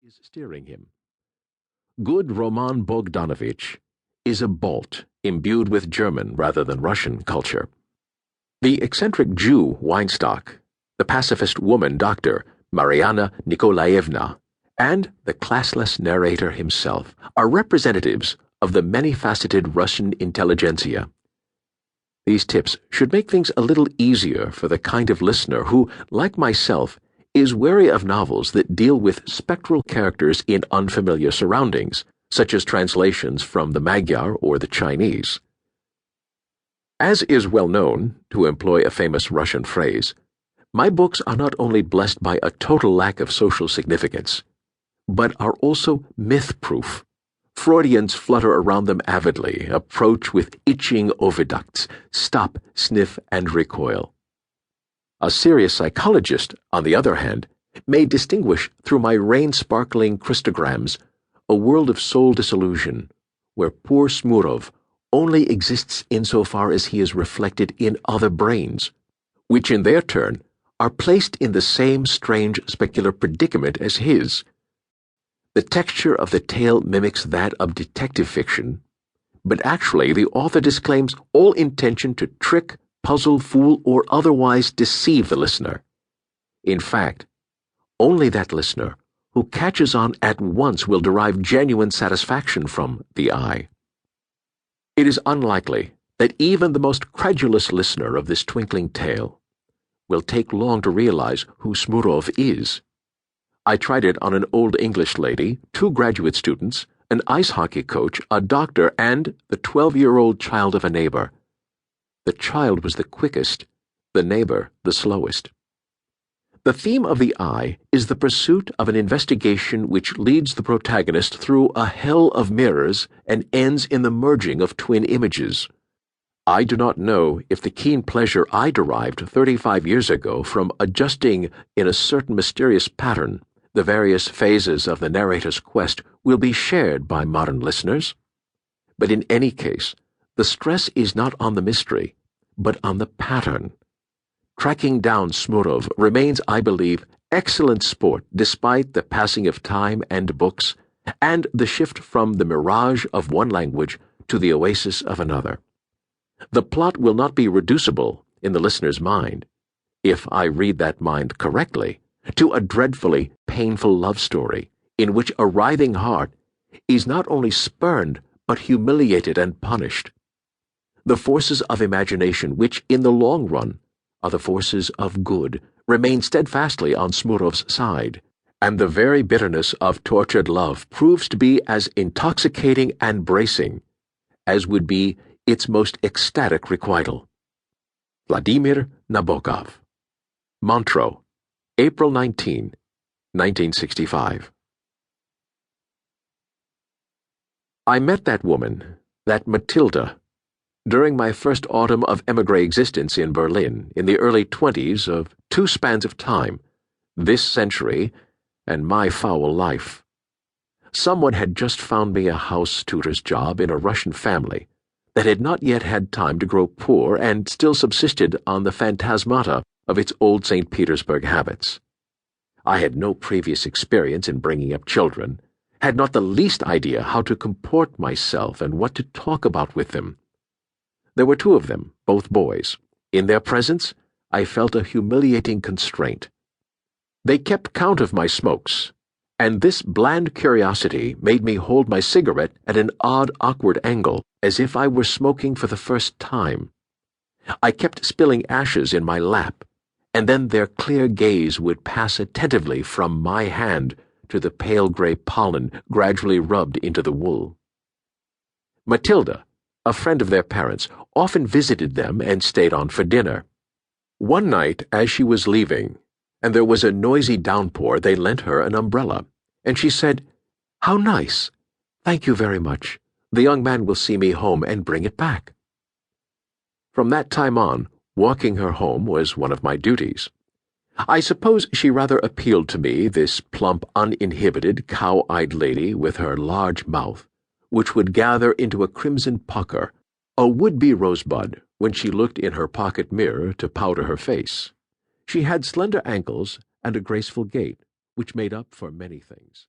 is steering him. Good Roman Bogdanovich is a Balt imbued with German rather than Russian culture. The eccentric Jew Weinstock, the pacifist woman doctor Mariana Nikolaevna, and the classless narrator himself are representatives of the many-faceted Russian intelligentsia. These tips should make things a little easier for the kind of listener who, like myself, is wary of novels that deal with spectral characters in unfamiliar surroundings, such as translations from the Magyar or the Chinese. As is well known, to employ a famous Russian phrase, my books are not only blessed by a total lack of social significance, but are also myth-proof. Freudians flutter around them avidly, approach with itching oviducts, stop, sniff, and recoil. A serious psychologist, on the other hand, may distinguish through my rain-sparkling Christograms a world of soul disillusion, where poor Smurov only exists insofar as he is reflected in other brains, which in their turn are placed in the same strange specular predicament as his. The texture of the tale mimics that of detective fiction, but actually the author disclaims all intention to trick, puzzle, fool, or otherwise deceive the listener. In fact, only that listener who catches on at once will derive genuine satisfaction from the eye. It is unlikely that even the most credulous listener of this twinkling tale will take long to realize who Smurov is. I tried it on an old English lady, 2 graduate students, an ice hockey coach, a doctor, and the 12-year-old child of a neighbor. The child was the quickest, the neighbor the slowest. The theme of the eye is the pursuit of an investigation which leads the protagonist through a hell of mirrors and ends in the merging of twin images. I do not know if the keen pleasure I derived 35 years ago from adjusting in a certain mysterious pattern the various phases of the narrator's quest will be shared by modern listeners. But in any case, the stress is not on the mystery, but on the pattern. Tracking down Smurov remains, I believe, excellent sport despite the passing of time and books, and the shift from the mirage of one language to the oasis of another. The plot will not be reducible, in the listener's mind, if I read that mind correctly, to a dreadfully painful love story in which a writhing heart is not only spurned but humiliated and punished. The forces of imagination, which in the long run are the forces of good, remain steadfastly on Smurov's side, and the very bitterness of tortured love proves to be as intoxicating and bracing as would be its most ecstatic requital. Vladimir Nabokov. Montreux, April 19, 1965. I met that woman, that Matilda, during my first autumn of émigré existence in Berlin, in the early 20s of 2 spans of time, this century and my foul life. Someone had just found me a house tutor's job in a Russian family that had not yet had time to grow poor and still subsisted on the phantasmata of its old St. Petersburg habits. I had no previous experience in bringing up children, had not the least idea how to comport myself and what to talk about with them. There were 2 of them, both boys. In their presence, I felt a humiliating constraint. They kept count of my smokes, and this bland curiosity made me hold my cigarette at an odd, awkward angle, as if I were smoking for the first time. I kept spilling ashes in my lap, and then their clear gaze would pass attentively from my hand to the pale gray pollen gradually rubbed into the wool. Matilda, a friend of their parents, often visited them and stayed on for dinner. One night, as she was leaving, and there was a noisy downpour, they lent her an umbrella, and she said, "How nice! Thank you very much. The young man will see me home and bring it back." From that time on, walking her home was one of my duties. I suppose she rather appealed to me, this plump, uninhibited, cow-eyed lady with her large mouth, which would gather into a crimson pucker, a would-be rosebud, when she looked in her pocket mirror to powder her face. She had slender ankles and a graceful gait, which made up for many things.